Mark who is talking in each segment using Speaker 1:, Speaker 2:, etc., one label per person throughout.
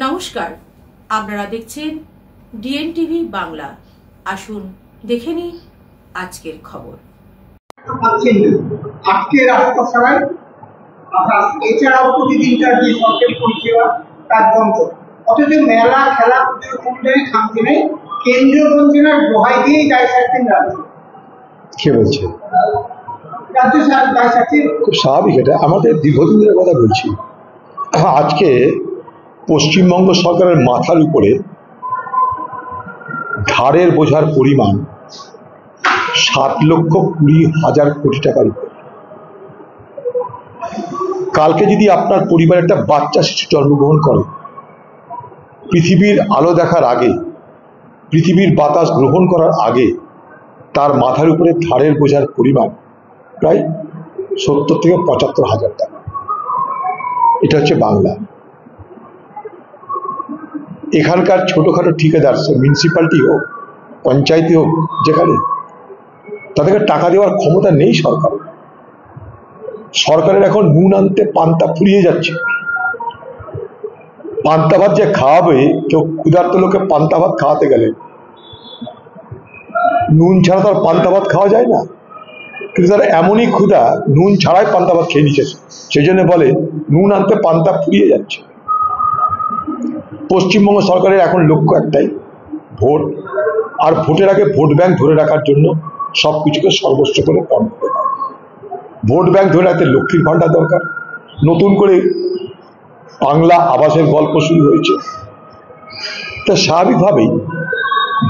Speaker 1: নমস্কার, আপনারা দেখছেন ডিএনটিভি বাংলা। আসুন দেখে নিন আজকের খবর।
Speaker 2: আজকে রাজপ্রাসাদ এছাড়াও প্রতিদিনকার যে সরকারি পরিষেবা তার বন্ধ, অথচ মেলা খেলা পুজোর কোনটাই থামছে নেই। কেন্দ্রীয় মন্ত্রণার দোহাই দিয়েই দায় সারছেন রাজ্য।
Speaker 3: কে বলছে?
Speaker 2: রাজ্য দায় সারছে।
Speaker 3: খুব স্বাভাবিক, এটা আমাদের দীর্ঘদিন ধরে কথা বলছি। আজকে পশ্চিমবঙ্গ সরকারের মাথার উপরে ধারের বোঝার পরিমাণ 7,20,000 কোটি টাকার উপর। কালকে যদি আপনার পরিবারে একটা বাচ্চা শিশু জন্মগ্রহণ করে, পৃথিবীর আলো দেখার আগে, পৃথিবীর বাতাস গ্রহণ করার আগে তার মাথার উপরে ধারের বোঝার পরিমাণ প্রায় 70 থেকে 75,000 টাকা। এটা হচ্ছে বাংলা। এখানকার ছোটখাটো ঠিকাদার, মিউনিসিপ্যালিটি হোক, পঞ্চায়েতে হোক, যেখানে তাদেরকে টাকা দেওয়ার ক্ষমতা নেই সরকারের এখন নুন আনতে পান্তা ফুরিয়ে যাচ্ছে। পান্তা ভাত যে খাওয়াবে, কেউ ক্ষুধার্ত লোকে পান্তা ভাত খাওয়াতে গেলে নুন ছাড়া তো আর পান্তা ভাত খাওয়া যায় না। কিন্তু তারা এমনই ক্ষুধা, নুন ছাড়াই পান্তা ভাত খেয়ে নিচ্ছে। সেই জন্য বলে নুন আনতে পান্তা ফুরিয়ে যাচ্ছে। পশ্চিমবঙ্গ সরকারের এখন লক্ষ্য একটাই, ভোট। আর ভোটের আগে ভোট ব্যাংক ধরে রাখার জন্য সবকিছুকে সর্বস্ব করে বন্ধ করে দেয়। ভোট ব্যাংক ধরে রাখতে লক্ষ্মীর ভাণ্ডার দরকার। নতুন করে বাংলা আবাসের গল্প শুরু হয়েছে। তা স্বাভাবিকভাবেই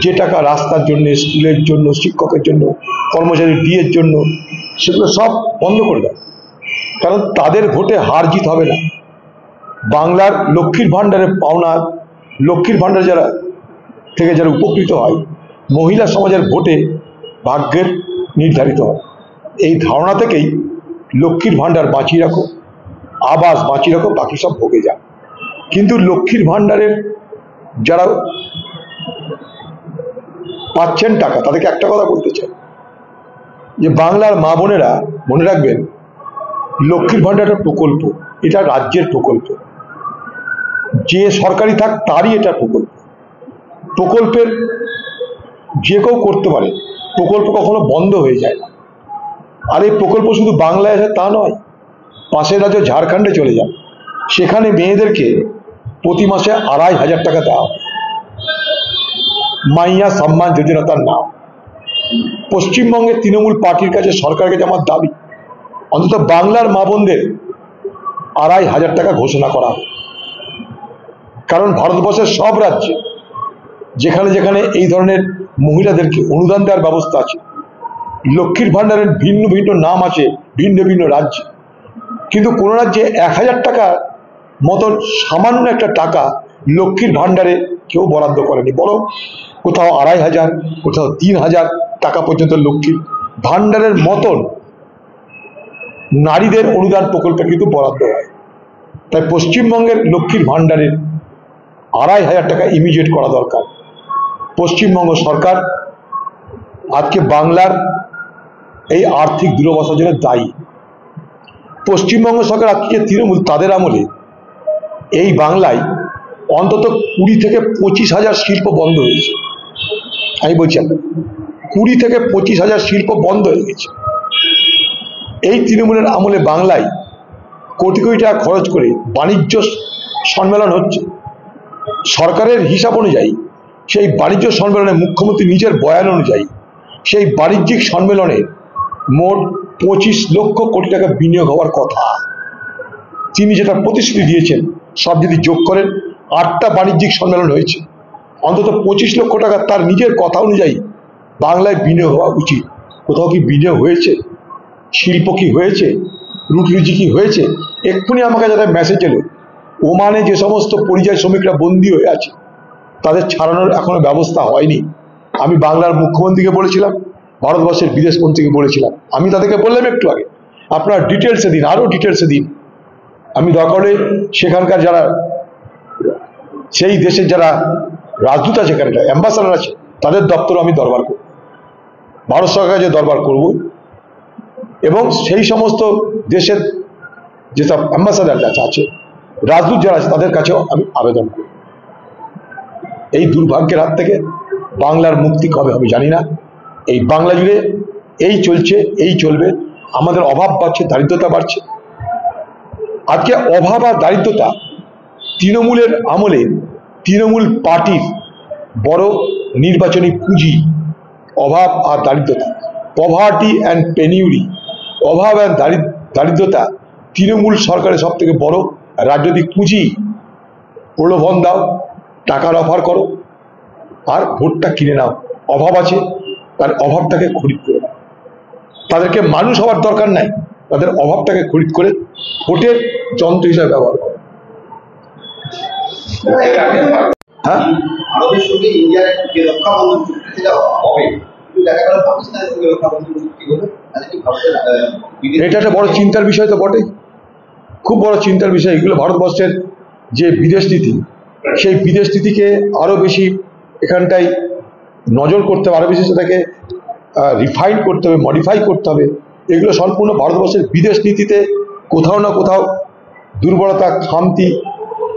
Speaker 3: যে টাকা রাস্তার জন্য, স্কুলের জন্য, শিক্ষকের জন্য, কর্মচারীর বিয়ের জন্য, সেগুলো সব বন্ধ করে দেয়। কারণ তাদের ভোটে হার জিত হবে না। বাংলার লক্ষ্মীর ভাণ্ডারের পাওনা, লক্ষ্মীর ভাণ্ডার যারা উপকৃত হয়, মহিলা সমাজের ভোটে ভাগ্যের নির্ধারিত হয়। এই ধারণা থেকেই লক্ষ্মীর ভাণ্ডার বাঁচিয়ে রাখো, আবাস বাঁচিয়ে রাখো, বাকি সব ভোগে যাক। কিন্তু লক্ষ্মীর ভাণ্ডারের যারা পাচ্ছেন টাকা, তাদেরকে একটা কথা বলতে চাই যে বাংলার মা বোনেরা মনে রাখবেন, লক্ষ্মীর ভাণ্ডার একটা প্রকল্প, এটা রাজ্যের প্রকল্প। যে সরকারি থাক তারই এটা প্রকল্প। প্রকল্পের যে কেউ করতে পারে, প্রকল্প কখনো বন্ধ হয়ে যায় না। আর এই প্রকল্প শুধু বাংলায় আছে তা নয়, পাশের রাজ্য ঝাড়খণ্ডে চলে যান, সেখানে মেয়েদেরকে প্রতি মাসে 2,500 টাকা দেওয়া হয়। মাইয়া সম্মান যোজনা তার নাম। পশ্চিমবঙ্গের তৃণমূল পার্টির কাছে, সরকারের কাছে আমার দাবি, অন্তত বাংলার মা বোনদের 2,500 টাকা ঘোষণা করা হয়। কারণ ভারতবর্ষের সব রাজ্যে যেখানে যেখানে এই ধরনের মহিলাদেরকে অনুদান দেওয়ার ব্যবস্থা আছে, লক্ষ্মীর ভাণ্ডারের ভিন্ন ভিন্ন নাম আছে ভিন্ন ভিন্ন রাজ্যে, কিন্তু কোন রাজ্যে 1,000 টাকার মতন সামান্য একটা টাকা লক্ষ্মীর ভাণ্ডারে কেউ বরাদ্দ করেনি। বরং কোথাও 2,500, কোথাও 3,000 টাকা পর্যন্ত লক্ষ্মীর ভাণ্ডারের মতন নারীদের অনুদান প্রকল্পে কিন্তু বরাদ্দ হয়। তাই পশ্চিমবঙ্গের লক্ষ্মীর ভাণ্ডারের 2,500 টাকা ইমিডিয়েট করা দরকার। পশ্চিমবঙ্গ সরকার আজকে বাংলার এই আর্থিক দুরবস্থার জন্য দায়ী। পশ্চিমবঙ্গ সরকার আজকে তৃণমূল, তাদের আমলে এই বাংলায় অন্তত 20 থেকে 25,000 শিল্প বন্ধ হয়েছে। আমি বলছি 20 থেকে 25,000 শিল্প বন্ধ হয়ে গেছে। এই তৃণমূলের আমলে বাংলায় কোটি কোটি টাকা খরচ করে বাণিজ্য সম্মেলন হচ্ছে। সরকারের হিসাব অনুযায়ী সেই বাণিজ্য সম্মেলনে, মুখ্যমন্ত্রী নিজের বয়ান অনুযায়ী, সেই বাণিজ্যিক সম্মেলনে মোট 25 লক্ষ কোটি টাকা বিনিয়োগ হওয়ার কথা। তিনি যেটা প্রতিশ্রুতি দিয়েছেন, সব যদি যোগ করেন 8টা বাণিজ্যিক সম্মেলন হয়েছে, অন্তত 25 লক্ষ টাকা তার নিজের কথা অনুযায়ী বাংলায় বিনিয়োগ হওয়া উচিত। কোথাও কি বিনিয়োগ হয়েছে? শিল্প কি হয়েছে? রুটি কি হয়েছে? এক্ষুনি আমাকে যারা মেসেজ এলো, ওমানে যে সমস্ত পরিযায়ী শ্রমিকরা বন্দী হয়ে আছে, তাদের ছাড়ানোর এখনো ব্যবস্থা হয়নি। আমি বাংলার মুখ্যমন্ত্রীকে বলেছিলাম, ভারতবর্ষের বিদেশ মন্ত্রীকে বলেছিলাম। আমি তাদেরকে বললাম একটু আগে, আপনারা ডিটেলসে দিন, আরো ডিটেলসে দিন। আমি দরকার হলে সেখানকার যারা, সেই দেশের যারা রাজদূত আছে, এখানে অ্যাম্বাসাডার আছে, তাদের দপ্তর আমি দরবার করব, ভারত সরকারের কাছে দরবার করব, এবং সেই সমস্ত দেশের যেসব অ্যাম্বাসাডার যারা আছে, রাজদূত যারা আছে, তাদের কাছেও আমি আবেদন করব। এই দুর্ভাগ্যের হাত থেকে বাংলার মুক্তি কবে হবে জানি না। এই বাংলা জুড়ে এই চলছে, এই চলবে। আমাদের অভাব বাড়ছে, দারিদ্রতা বাড়ছে। আজকে অভাব আর দারিদ্রতা তৃণমূলের আমলে তৃণমূল পার্টির বড় নির্বাচনী পুঁজি। অভাব আর দারিদ্রতা, পভার্টি অ্যান্ড পেনিউরি, অভাব আর দারিদ্রতা তৃণমূল সরকারের সব থেকে বড় রাজনৈতিক পুঁজি। প্রলোভন দাও, টাকার অফার করো, আর ভোটটা কিনে নাও। অভাব আছে, তার অভাবটাকে খরিদ করে নাও। তাদেরকে মানুষ হওয়ার দরকার নাই, তাদের অভাবটাকে খরিদ করে ভোটের যন্ত্র হিসাবে ব্যবহার করো। হ্যাঁ,
Speaker 4: ভারতের সঙ্গে ইন্ডিয়ার যে রক্ষা বন্ধন চুক্তি সেটা হবে, কিন্তু দেখা গেল পাকিস্তানের সঙ্গে রক্ষা বন্ধন চুক্তি হলো, তাহলে কি ভারতের
Speaker 3: এটা একটা বড় চিন্তার বিষয় তো বটে, খুব বড় চিন্তার বিষয়। এগুলো ভারতবর্ষের যে বিদেশ নীতি, সেই বিদেশ নীতিকে আরো বেশি এখানটায় নজর করতে হবে, আরো বেশি সেটাকে রিফাইন করতে হবে, মডিফাই করতে হবে। এগুলো সম্পূর্ণ ভারতবর্ষের বিদেশ নীতিতে কোথাও না কোথাও দুর্বলতা, খামতি,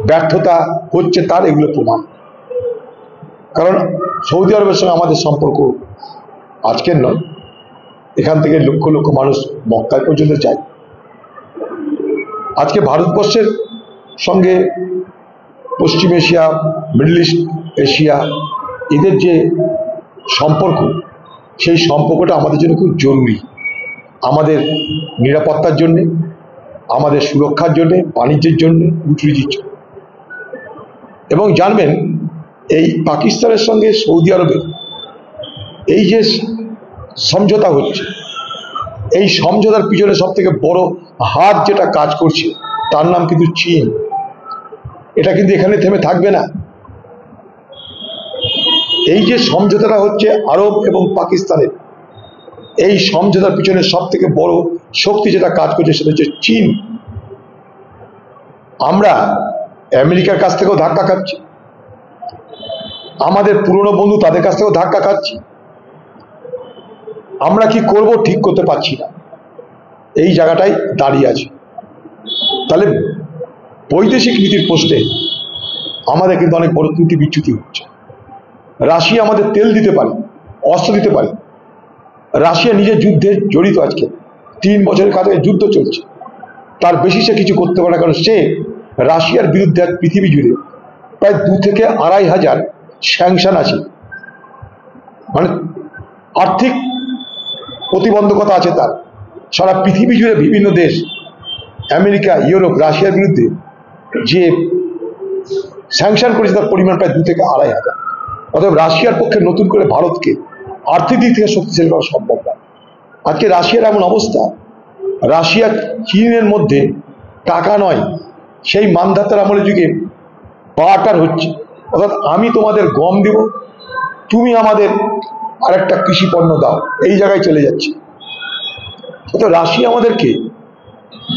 Speaker 3: ব্যর্থতা হচ্ছে, তার এগুলো প্রমাণ। কারণ সৌদি আরবের সঙ্গে আমাদের সম্পর্ক আজকের নয়, এখান থেকে লক্ষ লক্ষ মানুষ মক্কায় পর্যন্ত যায়। আজকে ভারতবর্ষের সঙ্গে পশ্চিম এশিয়া, মিডল ইস্ট এশিয়া, এদের যে সম্পর্ক, সেই সম্পর্কটা আমাদের জন্য খুব জরুরি। আমাদের নিরাপত্তার জন্যে, আমাদের সুরক্ষার জন্যে, বাণিজ্যের জন্যে, কূটনীতির জন্য। এবং জানবেন, এই পাকিস্তানের সঙ্গে সৌদি আরবের এই যে সমঝোতা হচ্ছে, এই সমঝোতার পিছনে সব থেকে বড় হাত যেটা কাজ করছে, তার নাম কিন্তু চীন। এটা কিন্তু এখানে থেমে থাকবে না। এই যে সমঝোতাটা হচ্ছে আরব এবং পাকিস্তানের, এই সমঝোতার পিছনে সব থেকে বড় শক্তি যেটা কাজ করছে, সেটা হচ্ছে চীন। আমরা আমেরিকার কাছ থেকেও ধাক্কা খাচ্ছি, আমাদের পুরনো বন্ধু তাদের কাছ থেকেও ধাক্কা খাচ্ছি। আমরা কি করব ঠিক করতে পারছি না, এই জায়গাটাই দাঁড়িয়ে আছে। তাহলে বৈদেশিক নীতির প্রশ্নে আমাদের কিন্তু অনেক বড় ত্রুটি বিচ্যুতি হচ্ছে। রাশিয়া আমাদের তেল দিতে পারে, অস্ত্র দিতে পারে। রাশিয়া নিজের যুদ্ধে জড়িত, আজকে 3 বছরের কাছে যুদ্ধ চলছে, তার বেশি সে কিছু করতে পারে না। কারণ সে রাশিয়ার বিরুদ্ধে পৃথিবী জুড়ে প্রায় 2 থেকে 2,500 স্যাংশন আছে, মানে আর্থিক প্রতিবন্ধকতা আছে তার। সারা পৃথিবী জুড়ে বিভিন্ন দেশ, আমেরিকা, ইউরোপ, রাশিয়ার বিরুদ্ধে যে স্যাংশন করেছে, তার পরিমাণ প্রায় 2 থেকে 2,500। অতএব রাশিয়ার পক্ষে নতুন করে ভারতকে আর্থিক দিক থেকে শক্তিশালী করা সম্ভব না। আজকে রাশিয়ার এমন অবস্থা, রাশিয়া চীনের মধ্যে টাকা নয়, সেই মানধাতার আমলের যুগে বার্টার হচ্ছে। অর্থাৎ আমি তোমাদের গম দেব, তুমি আমাদের আরেকটা কৃষি পণ্য দাও, এই জায়গায় চলে যাচ্ছে। অর্থাৎ রাশিয়া আমাদেরকে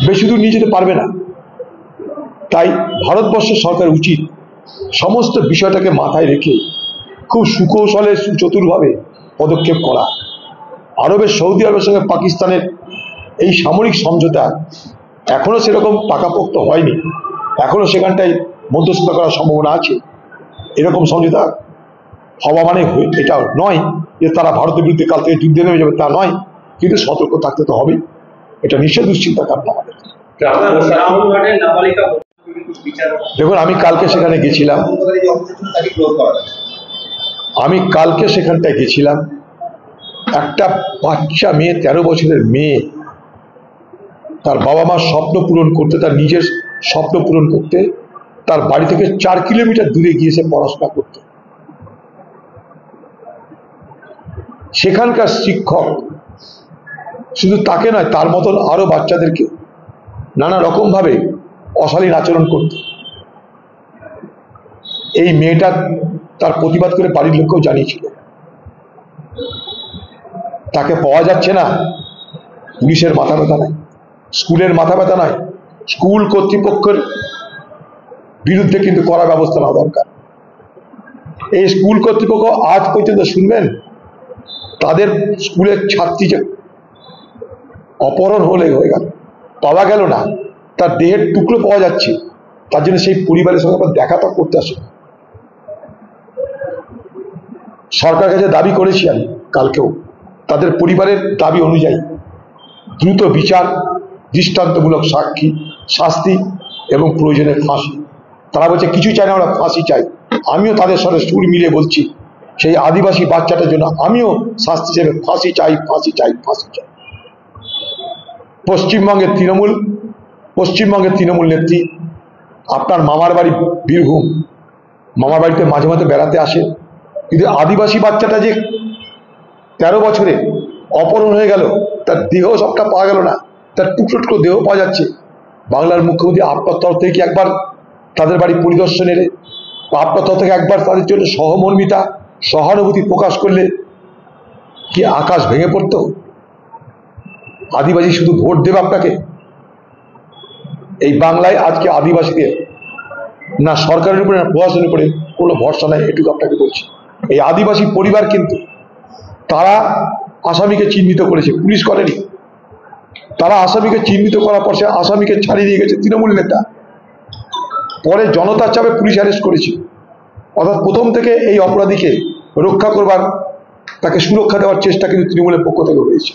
Speaker 3: বেশি দূর নিয়ে যেতে পারবে না। তাই ভারতবর্ষের সরকার উচিত সমস্ত বিষয়টাকে মাথায় রেখে খুব সুকৌশলে, সুচতুরভাবে পদক্ষেপ করা। আরবের সৌদি আরবের সঙ্গে পাকিস্তানের এই সামরিক সমঝোতা এখনো সেরকম পাকাপোক্ত হয়নি, এখনো সেখানটায় মধ্যস্থতা করার সম্ভাবনা আছে। এরকম সমঝোতা হওয়া মানে এটা নয় যে তারা ভারতের বিরুদ্ধে কাল থেকে যুদ্ধে নেমে যাবে, তা নয়। কিন্তু সতর্ক থাকতে তো হবে, এটা নিশ্চয় দুশ্চিন্তা কারণ আমাদের। দেখুন, আমি কালকে সেখানে গেছিলাম, একটা বাচ্চা মেয়ে, 13 বছরের মেয়ে, তার বাবা মার স্বপ্ন পূরণ করতে, তার নিজের স্বপ্ন পূরণ করতে তার বাড়ি থেকে 4 কিলোমিটার দূরে গিয়েছে পড়াশোনা করতে। সেখানকার শিক্ষক শুধু তাকে নয়, তার মতন আরো বাচ্চাদেরকে নানা রকম ভাবে অশালীন আচরণ করত। এই মেয়েটা তার প্রতিবাদ করে বাড়ির লোককেও জানিয়েছিল। তাকে পাওয়া যাচ্ছে না, পুলিশের মাথা ব্যথা নাই, স্কুলের মাথা ব্যথা নাই, স্কুল কর্তৃপক্ষের বিরুদ্ধে কিন্তু কড়া ব্যবস্থা নেওয়া দরকার। এই স্কুল কর্তৃপক্ষ আজ পর্যন্ত শুনবেন, তাদের স্কুলের ছাত্রী যে অপহরণ হয়ে গেল, পাওয়া গেল না, তার দেহের টুকরো পাওয়া যাচ্ছে, তার জন্য সেই পরিবারের সঙ্গে দেখা তো করতে আসে। সরকারের কাছে দাবি করেছি আমি কালকেও, তাদের পরিবারের দাবি অনুযায়ী দ্রুত বিচার, দৃষ্টান্তমূলক সাক্ষী শাস্তি এবং প্রয়োজনে ফাঁসি। তারা বলছে কিছু চাই না, আমরা ফাঁসি চাই। আমিও তাদের সাথে সুর মিলিয়ে বলছি সেই আদিবাসী বাচ্চাটার জন্য আমিও শাস্তি হিসেবে ফাঁসি চাই, ফাঁসি চাই, ফাঁসি চাই। পশ্চিমবঙ্গের তৃণমূল নেত্রী আপনার মামার বাড়ি বীরভূম, মামার বাড়িতে মাঝে মাঝে বেড়াতে আসে, কিন্তু আদিবাসী বাচ্চাটা যে 13 বছরে অপহরণ হয়ে গেল, তার দেহ সবটা পাওয়া গেল না, তার টুকরো টুকরো দেহ পাওয়া যাচ্ছে। বাংলার মুখ্যমন্ত্রী আপনার তরফ থেকে কি একবার তাদের বাড়ি পরিদর্শনের বা আপনার তরফ থেকে একবার তাদের জন্য সহমর্মিতা, সহানুভূতি প্রকাশ করলে কি আকাশ ভেঙে পড়তো? আদিবাসী শুধু ভোট দেবে আপনাকে? এই বাংলায় আজকে আদিবাসীদের না সরকারের উপরে না প্রশাসনের উপরে কোনো ভরসা নাই, এটুকু আপনাকে বলছি। এই আদিবাসী পরিবার কিন্তু তারা আসামিকে চিহ্নিত করেছে, পুলিশ করেনি। তারা আসামিকে চিহ্নিত করার পর সে আসামিকে ছাড়িয়ে দিয়ে গেছে তৃণমূল নেতা, পরে জনতার চাপে পুলিশ অ্যারেস্ট করেছে। অর্থাৎ প্রথম থেকে এই অপরাধীকে রক্ষা করবার, তাকে সুরক্ষা দেওয়ার চেষ্টা কিন্তু তৃণমূলের পক্ষ থেকে হয়েছে।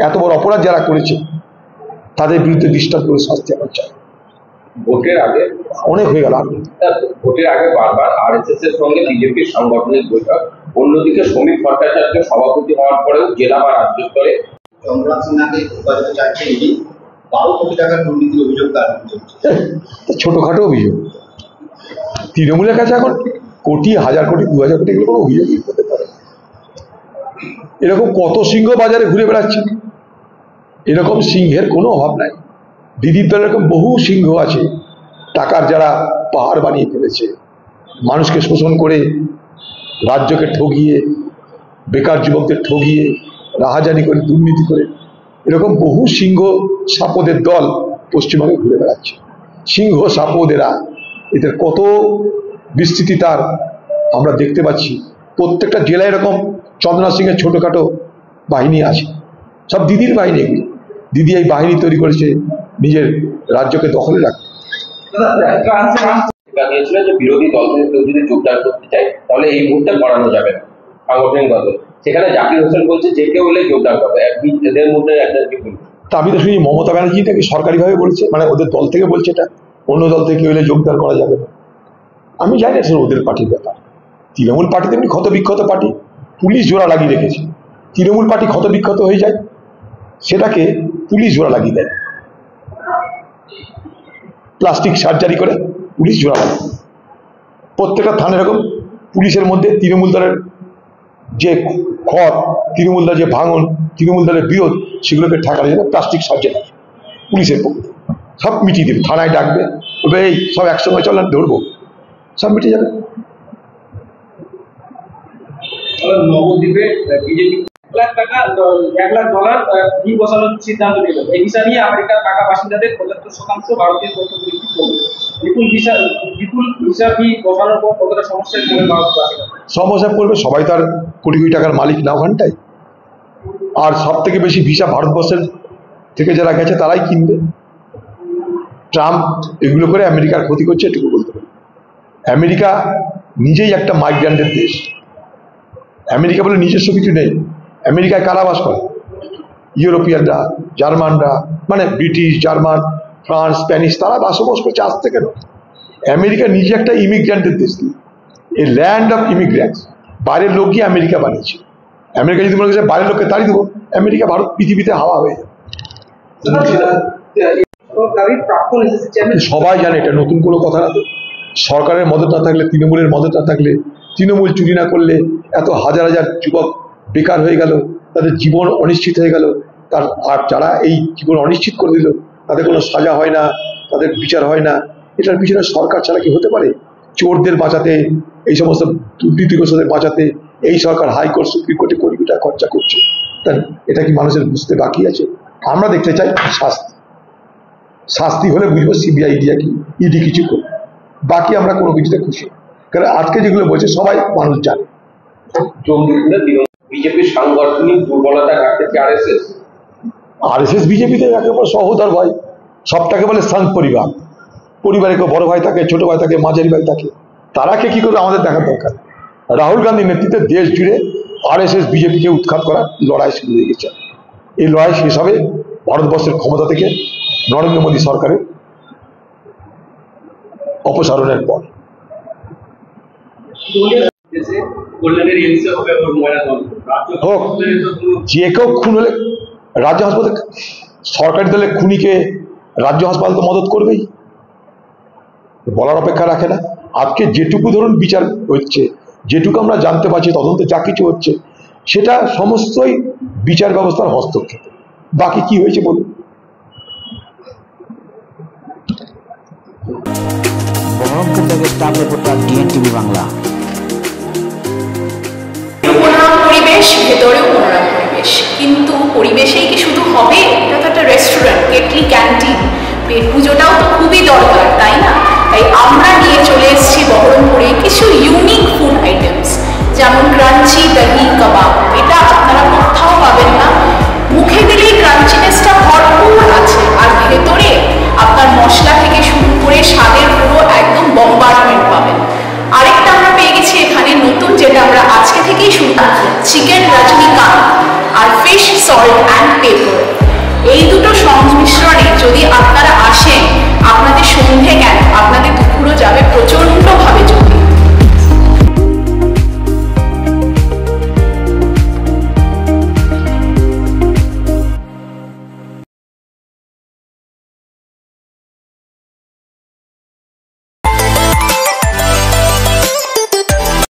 Speaker 3: এত বড় অপরাধ যারা করেছে তাদের বিরুদ্ধে দৃষ্টান্তমূলক শাস্তি আমরা চাই।
Speaker 5: ভোটের আগে
Speaker 3: অনেক হয়ে গেল।
Speaker 5: ভোটের আগে বারবার আরএসএস এর সঙ্গে বিজেপির সাংগঠনিক বৈঠক, অন্যদিকে শ্রমিক ভট্টাচার্য সভাপতি হওয়ার পরেও জেলা বা রাজ্য স্তরে
Speaker 4: চন্দ্রনাথ সিনহাকে হেফাজতে চাচ্ছে ইডি। 12 কোটি টাকার দুর্নীতির অভিযোগ তার বিরুদ্ধে।
Speaker 3: ছোটখাটো অভিযোগ। তৃণমূলের কাছে এখন কোটি, 1000 কোটি, 2000 কোটি এগুলো কোনো অভিযোগই হতে পারে। এরকম কত সিংহ বাজারে ঘুরে বেড়াচ্ছে, এরকম সিংহের কোনো অভাব নাই। দিদির দলের এরকম বহু সিংহ আছে, টাকার যারা পাহাড় বানিয়ে ফেলেছে, মানুষকে শোষণ করে, রাজ্যকে ঠগিয়ে, বেকার যুবকদের ঠগিয়ে, রাহাজানি করে, দুর্নীতি করে, এরকম বহু সিংহ সাপদের দল পশ্চিমবঙ্গে ঘুরে বেড়াচ্ছে। সিংহ সাপদেরা এদের কত বিস্তৃতি তার আমরা দেখতে পাচ্ছি। প্রত্যেকটা জেলায় এরকম চন্দ্রনাথ সিংহের ছোটখাটো বাহিনী আছে, সব দিদির বাহিনী। এগুলি দিদি এই বাহিনী তৈরি করেছে নিজের রাজ্যকে দখলে রাখতে।
Speaker 5: যে বিরোধী দল থেকে কেউ যদি যোগদান করতে চায় তাহলে এই মুহূর্তে করানো যাবে না সাংগঠনিক দলে। সেখানে জাকির হোসেন বলছে যে কেউ হলে যোগদান করবে, এদের মধ্যে একটা কি বলবে?
Speaker 3: তা আমি তো শুনি মমতা ব্যানার্জি নাকি সরকারিভাবে বলছে, মানে ওদের দল থেকে বলছে এটা, অন্য দল থেকে হলে যোগদান করা যাবে না। আমি জানি না ওদের পার্টির ব্যাপার। তৃণমূল পার্টি তেমনি ক্ষতবিক্ষত পার্টি, পুলিশ জোড়া লাগিয়ে রেখেছে। তৃণমূল পার্টি ক্ষতবিক্ষত হয়ে যায়, সেটাকে পুলিশ জোড়া লাগিয়ে দেয়, প্লাস্টিক সার্জারি করে পুলিশ জোড়া লাগে। প্রত্যেকটা থানা এরকম পুলিশের মধ্যে তৃণমূল দলের যে খড়, তৃণমূল দলের যে ভাঙন, তৃণমূল দলের বিরোধ, সেগুলোকে ঠেকানোর জন্য প্লাস্টিক সার্জারি আছে পুলিশের পক্ষে। সব মিটিয়ে দেবে, থানায় ডাকবে, বলবে এই সব একসঙ্গে চলেন ধরবো, সব মিটিয়ে যাবে।
Speaker 6: নবদ্বীপে বিজেপি $1 লাখ ফি বসানোর সিদ্ধান্ত নিল। এই ভিসা নিয়ে আমেরিকার পাকা বাসিন্দাদের 75% ভারতীয় তথ্য পরীক্ষা করবে। বিপুল ভিসা ফি বসানোর পর কতটা সমস্যায় পড়বে ভারতবাসীরা?
Speaker 3: সমস্যা পড়বে, সবাই তার কোটি কোটি টাকার মালিক না ওখানটায়। আর সব থেকে বেশি ভিসা ভারতবর্ষের থেকে যারা গেছে তারাই কিনবে। ট্রাম্প এগুলো করে আমেরিকার ক্ষতি করছে, এটুকু বলতে পারি। আমেরিকা নিজেই একটা মাইগ্রেন্টের দেশ। আমেরিকা বলে নিজস্ব কিছু নেই। আমেরিকায় কারা বাস করে? ইউরোপিয়ানরা, জার্মানরা, মানে ব্রিটিশ, জার্মান, ফ্রান্স, স্প্যানিশ, তারা বসবাস করছে আজ থেকে না। আমেরিকা নিজে একটা ইমিগ্রেন্টের দেশ, এ ল্যান্ড অফ ইমিগ্রেন্টস। বাইরের লোক গিয়ে আমেরিকা বানিয়েছে। আমেরিকা যদি মনে করছে বাইরের লোককে তাড়িয়ে দেবো, আমেরিকা ভারত পৃথিবীতে হাওয়া হয়ে যাবে। সবাই জানে এটা নতুন কোনো কথা না। তো সরকারের মদত না থাকলে, তৃণমূলের মদত না থাকলে, তৃণমূল চুরি না করলে এত হাজার হাজার যুবক বেকার হয়ে গেল, তাদের জীবন অনিশ্চিত হয়ে গেল। আর যারা এই জীবন অনিশ্চিত করে দিল তাদের কোনো সাজা হয় না, তাদের বিচার হয় না। এটার পিছনে সরকার ছাড়া কি হতে পারে? চোরদের বাঁচাতে, এই সমস্ত দুর্নীতিগ্রস্তদের বাঁচাতে এই সরকার হাইকোর্ট, সুপ্রিম কোর্টে কোটি কোটি টাকা খরচা করছে। তাই এটা কি মানুষের বুঝতে বাকি আছে? আমরা দেখতে চাই শাস্তি। শাস্তি হলে বুঝবো সিবিআই ইডি কিছু করবে, বাকি আমরা কোনো কিছুতে খুশি। কারণ আজকে যেগুলো বলছে সবাই মানুষ জানে।
Speaker 5: বিজেপির সাংগঠনিক দুর্বলতা ঘাটতে
Speaker 3: আরএসএস বিজেপিতে একেবারে সহোদর ভাই, সবটাকে বলে সংঘ পরিবার। পরিবারে কেউ বড় ভাই থাকে, ছোট ভাই থাকে, মাঝারি ভাই থাকে, তারাকে কি করবে আমাদের দেখার দরকার। রাহুল গান্ধীর নেতৃত্বে দেশ জুড়ে RSS বিজেপিকে উৎখাত করার লড়াই শুরু হয়ে গেছে। এই লড়াই শেষ হবে ভারতবর্ষের ক্ষমতা থেকে নরেন্দ্র মোদী সরকারের অপসারণের পর। হোক, যে কেউ খুন হলে রাজ্য হাসপাতাল, সরকারি দলে খুনিকে রাজ্য হাসপাতাল তো মদত করবেই, বলার অপেক্ষা রাখে না। আজকে যেটুকু ধরুন বিচার হচ্ছে, যেটুকু আমরা জানতে পারছি, তদন্তে যা কিছু হচ্ছে সেটা সমস্তই বিচার ব্যবস্থার হস্তক্ষেপ। বাকি কি হয়েছে বলুন।
Speaker 7: বহরমপুর থেকে স্টাফ রিপোর্টার DNTV বাংলা।
Speaker 8: মনোরম পরিবেশ, ভেতরেও মনোরম পরিবেশ, কিন্তু পরিবেশেই কি শুধু হবে? এটা তো একটা রেস্টুরেন্ট, কেটলি, ক্যান্টিন, পেট পুজোটাও তো খুবই দরকার, তাই না? তাই আমরা নিয়ে চলে এসেছি বহরমপুরে কিছু ইউনিক ফুড আইটেমস, যেমন ক্রাঞ্চি দহি কাবাব। এটা আপনারা কোথাও পাবেন না। মুখে দিলেই ক্রাঞ্চিনেসটা ভরপুর আছে, আর ভেতরে আপনার মশলা থেকে শুরু করে স্বাদে